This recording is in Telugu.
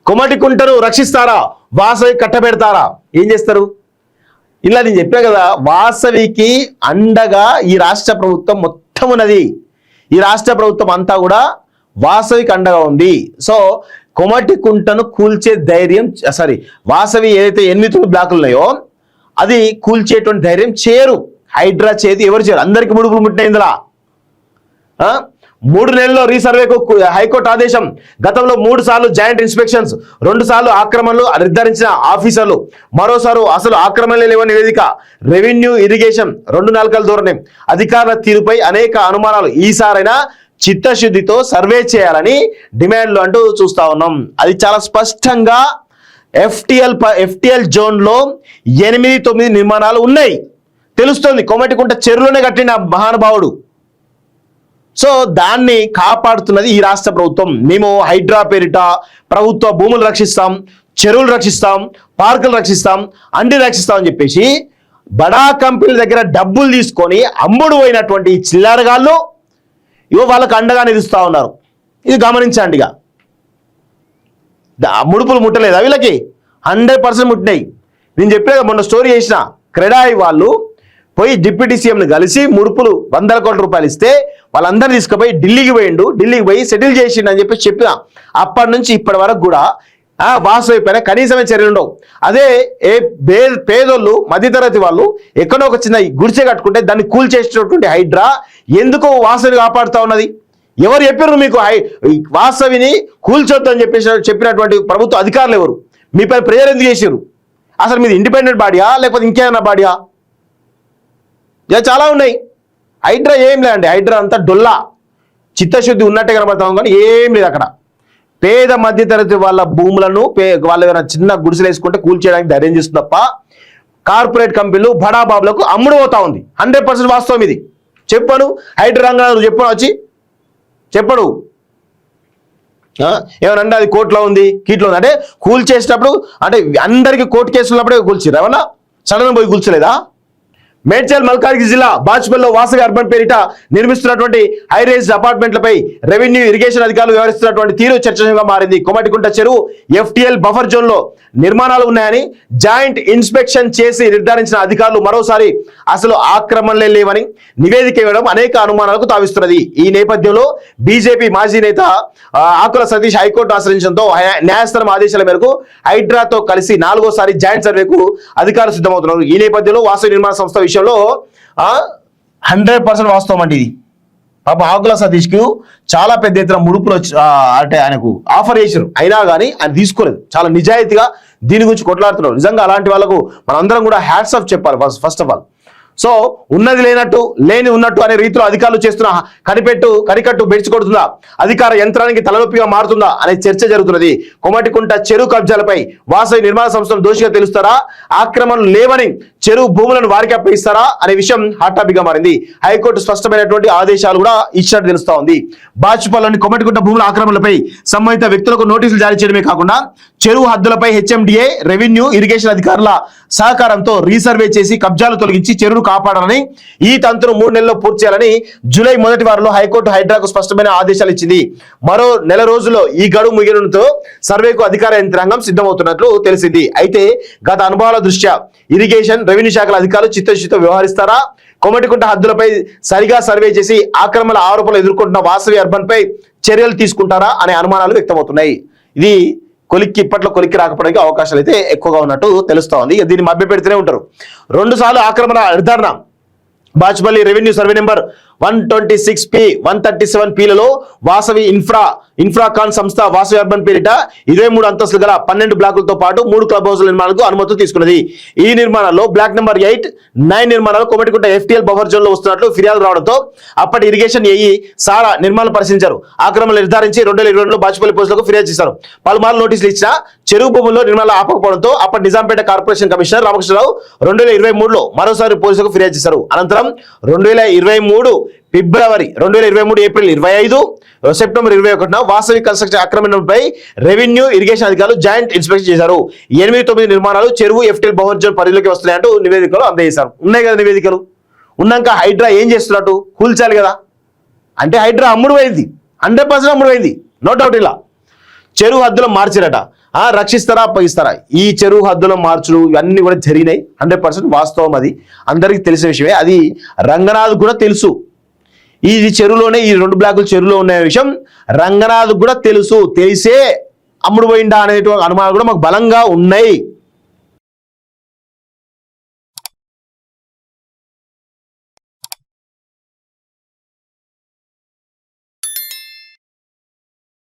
కొమటికుంటను రక్షిస్తారా, వాసవి కట్టబెడతారా? ఏం చేస్తారు? ఇలా నేను చెప్పా కదా, వాసవికి అండగా ఈ రాష్ట్ర ప్రభుత్వం మొత్తం ఉన్నది. ఈ రాష్ట్ర ప్రభుత్వం అంతా కూడా వాసవికి అండగా ఉంది. సో కొమటికుంటను కూల్చే ధైర్యం, వాసవి ఏదైతే 8 బ్లాకులు ఉన్నాయో అది కూల్చేటువంటి ధైర్యం చేయరు. హైడ్రా చేతి ఎవరు చేయరు. అందరికి ముడుపులు ముట్టినాయి ఇందులో. 3 నెలల్లో రీసర్వేకు హైకోర్టు ఆదేశం. గతంలో 3 సార్లు జాయింట్ ఇన్స్పెక్షన్స్, 2 సార్లు ఆక్రమణలు నిర్ధారించిన ఆఫీసర్లు, మరోసారి అసలు ఆక్రమణలే లేవని నివేదిక. రెవెన్యూ ఇరిగేషన్ 2 నాలుకల ధోరణి, అధికారుల తీరుపై అనేక అనుమానాలు. ఈసారైనా చిత్తశుద్ధితో సర్వే చేయాలని డిమాండ్లు అంటూ చూస్తా ఉన్నాం. అది చాలా స్పష్టంగా ఎఫ్టిఎల్ జోన్లో 8-9 నిర్మాణాలు ఉన్నాయి తెలుస్తుంది. కొమటికుంట చెరువులోనే కట్టిన మహానుభావుడు. సో దాన్ని కాపాడుతున్నది ఈ రాష్ట్ర ప్రభుత్వం. మేము హైడ్రా పేరిట ప్రభుత్వ భూములు రక్షిస్తాం, చెరువులు రక్షిస్తాం, పార్కులు రక్షిస్తాం, అన్ని రక్షిస్తాం అని చెప్పేసి బడా కంపెనీల దగ్గర డబ్బులు తీసుకొని అమ్ముడు పోయినటువంటి చిల్లరగాళ్ళు వాళ్ళకు అండగా నిలుస్తూ ఉన్నారు. ఇది గమనించండి. ఇక ముడుపులు ముట్టలేదా వీళ్ళకి? 100% ముట్టినాయి. నేను చెప్పేది మొన్న స్టోరీ చేసిన. క్రెడాయి వాళ్ళు పోయి డిప్యూటీ సీఎంని కలిసి ముడుపులు 100 కోట్ల రూపాయలు ఇస్తే వాళ్ళందరినీ తీసుకుపోయి ఢిల్లీకి పోయి సెటిల్ చేసిండు అని చెప్పి చెప్పిన. అప్పటి నుంచి ఇప్పటి వరకు కూడా వాసవి పైన కనీసమే చర్యలు ఉండవు. అదే పేదోళ్ళు మధ్యతరగతి వాళ్ళు ఎక్కడో ఒక చిన్న గుడిసె కట్టుకుంటే దాన్ని కూల్చేసేటటువంటి హైడ్రా ఎందుకు వాసవిని కాపాడుతూ ఉన్నది? ఎవరు చెప్పారు మీకు వాసవిని కూల్చొద్దు అని చెప్పినటువంటి ప్రభుత్వ అధికారులు ఎవరు? మీ పైన ప్రేయర్ ఎందుకు చేశారు? అసలు మీది ఇండిపెండెంట్ బాడీయా లేకపోతే ఇంకేమైనా బాడీయా? ఇలా చాలా ఉన్నాయి. హైడ్రా ఏం లేదండి. హైడ్రా అంతా డొల్లా, చిత్తశుద్ధి ఉన్నట్టే కనబడతాం కానీ ఏం లేదు అక్కడ. పేద మధ్యతరగతి వాళ్ళ భూములను వాళ్ళు ఏమైనా చిన్న గుడిసెలు వేసుకుంటే కూల్చేయడానికి ధైర్యం చేస్తుంది తప్ప కార్పొరేట్ కంపెనీలు బడాబాబులకు అమ్ముడు పోతా ఉంది. 100% వాస్తవం ఇది. చెప్పను హైడ్రా రంగంలో చెప్పను వచ్చి చెప్పడు. ఏమనంటే అది కోర్టులో ఉంది, కీట్లో ఉంది అంటే కూల్చేసేటప్పుడు అంటే అందరికీ కోర్టు కేసులు ఉన్నప్పుడే కూల్చిరు. ఏమన్నా సడన్ పోయి కూల్చలేదా? మేడ్చల్ మల్కాజ్గిరి జిల్లా బాచుపల్లిలో వాసవి అర్బన్ పేరిట నిర్మిస్తున్నటువంటి హైరైజ్ అపార్ట్మెంట్లపై రెవెన్యూ ఇరిగేషన్ అధికారులు వ్యవహరిస్తున్నటువంటి తీరు చర్చనీయంగా మారింది. కొమటికుంట చెరువు ఎఫ్టిఎల్ బఫర్ జోన్ లో నిర్మాణాలు ఉన్నాయని జాయింట్ ఇన్స్పెక్షన్ చేసి నిర్ధారించిన అధికారులు మరోసారి అసలు ఆక్రమణలే లేవని నివేదిక ఇవ్వడం అనేక అనుమానాలకు తావిస్తున్నది. ఈ నేపథ్యంలో బీజేపీ మాజీ నేత ఆకుల సతీష్ హైకోర్టు ఆశ్రయించడంతో న్యాయస్థానం ఆదేశాల మేరకు హైడ్రాతో కలిసి 4వ జాయింట్ సర్వేకు అధికారులు సిద్ధమవుతున్నారు. ఈ నేపథ్యంలో వాసవి నిర్మాణ సంస్థ విషయంలో 100% వాస్తవం అండి ఇది. పాప ఆకుల సతీష్కు చాలా పెద్ద ఎత్తున ముడుపులు అంటే ఆయనకు ఆఫర్ చేశారు, అయినా కానీ ఆయన తీసుకోలేదు. చాలా నిజాయితీగా దీని గురించి కొట్లాడుతున్నారు. నిజంగా అలాంటి వాళ్ళకు మనందరం కూడా హ్యాట్స్ ఆఫ్ చెప్పాలి ఫస్ట్ ఆఫ్ ఆల్. సో ఉన్నది లేనట్టు లేని ఉన్నట్టు అనే రీతిలో అధికారులు చేస్తున్న కనికట్టు బెడిచి కొడుతుందా, అధికార యంత్రానికి తలనొప్పిగా మారుతుందా అనే చర్చ జరుగుతున్నది. కొమటికుంట చెరువు కబ్జాలపై వాసవి నిర్మాణ సంస్థలు దోషిగా తెలుస్తారా, ఆక్రమణలు లేవని చెరువు భూములను వారికి అప్పగిస్తారా అనే విషయం హాట్ టాపిక్ గా మారింది. హైకోర్టు స్పష్టమైనటువంటి ఆదేశాలు కూడా ఇచ్చినట్టు తెలుస్తా ఉంది. బాచుపల్లిలోని కొమటికుంట భూముల ఆక్రమణలపై సంబంధిత వ్యక్తులకు నోటీసులు జారీ చేయడమే కాకుండా చెరువు హద్దులపై హెచ్ఎండిఏ రెవెన్యూ ఇరిగేషన్ అధికారుల సహకారంతో రీసర్వే చేసి కబ్జాలు తొలగించి చెరువును కాపాడాలని, ఈ తంతును 3 నెలల్లో పూర్తి చేయాలని జూలై మొదటి వారంలో హైకోర్టు హైడ్రాకు స్పష్టమైన ఆదేశాలు ఇచ్చింది. మరో నెల రోజుల్లో ఈ గడువు ముగియడంతో సర్వేకు అధికార యంత్రాంగం సిద్ధమవుతున్నట్లు తెలిసింది. అయితే గత అనుభవాల దృష్ట్యా ఇరిగేషన్ రెవెన్యూ శాఖల అధికారులు చిత్తశుద్ధితో వ్యవహరిస్తారా, కొమటికుంట హద్దులపై సరిగా సర్వే చేసి ఆక్రమణ ఆరోపణలు ఎదుర్కొంటున్న వాసవి అర్బన్ పై చర్యలు తీసుకుంటారా అనే అనుమానాలు వ్యక్తమవుతున్నాయి. ఇది ఇప్పట్లో కొలిక్కి రాకపోవడానికి అవకాశాలు అయితే ఎక్కువగా ఉన్నట్టు తెలుస్తా ఉంది. దీన్ని మభ్య పెడుతూనే ఉంటారు. 2 సార్లు ఆక్రమణ నిర్ధారణ. Bachupalli revenue survey number 126P 137Pలలో వాసవి ఇన్ఫ్రాకాన్ సంస్థ వాసవి అర్బన్ పేరిట 23 అంతస్తులు గల 12 బ్లాకులతో పాటు 3 క్లబ్ హౌస్ల నిర్మాణాలకు అనుమతులు తీసుకున్నది. ఈ నిర్మాణాల్లో బ్లాక్ నెంబర్ 8, 9 నిర్మాణాలు కొమటికుంట ఎఫ్టిఎల్ బఫర్ జోన్ లో వస్తున్నట్లు ఫిర్యాదు రావడంతో అప్పటి ఇరిగేషన్ ఏఈ సారా నిర్మాణాలు పరిశీలించారు. ఆక్రమణలు నిర్ధారించి 2022లో బాచుపల్లి పోలీసులకు ఫిర్యాదు చేశారు. పలుమార్లు నోటీసులు ఇచ్చినా చెరువు భూముల్లో నిర్మాణాలు ఆపకపోవడంతో అప్పటి నిజాంపేట కార్పొరేషన్ కమిషనర్ రామకృష్ణరావు 2023లో మరోసారి పోలీసులకు ఫిర్యాదు చేశారు. అనంతరం 2023 ఫిబ్రవరి, 2023 ఏప్రిల్ 25, సెప్టెంబర్ 21న వాసవి కన్స్ట్రక్షన్ ఆక్రమణపై రెవెన్యూ ఇరిగేషన్ అధికారులు జాయింట్ ఇన్స్పెక్షన్ చేశారు. 8-9 నిర్మాణాలు చెరువు ఎఫ్టిఎల్ బఫర్ జోన్ పరిధిలోకి వస్తున్నాయంటూ నివేదికలు అందజేశారు. ఉన్నాయి కదా నివేదికలు. ఉన్నాక హైడ్రా ఏం చేస్తున్నట్టు? కూల్చాలి కదా. అంటే హైడ్రా అమ్ముడు పోయింది, 100% అమ్ముడు పోయింది, నో డౌట్. ఇలా చెరువు హద్దులు మార్చిరట. రక్షిస్తారా అప్పగిస్తారా? ఈ చెరువు హద్దులను మార్చుడు ఇవన్నీ కూడా జరిగినాయి. 100% వాస్తవం, అది అందరికీ తెలిసిన విషయమే. అది రంగనాథ్ కూడా తెలుసు. ఈ చెరువులోనే ఈ 2 బ్లాకులు చెరువులో ఉన్న విషయం రంగనాథ్ కూడా తెలుసు. తెలిసే అమ్ముడు పోయిందా అనేటువంటి అనుమానాలు కూడా మాకు బలంగా ఉన్నాయి.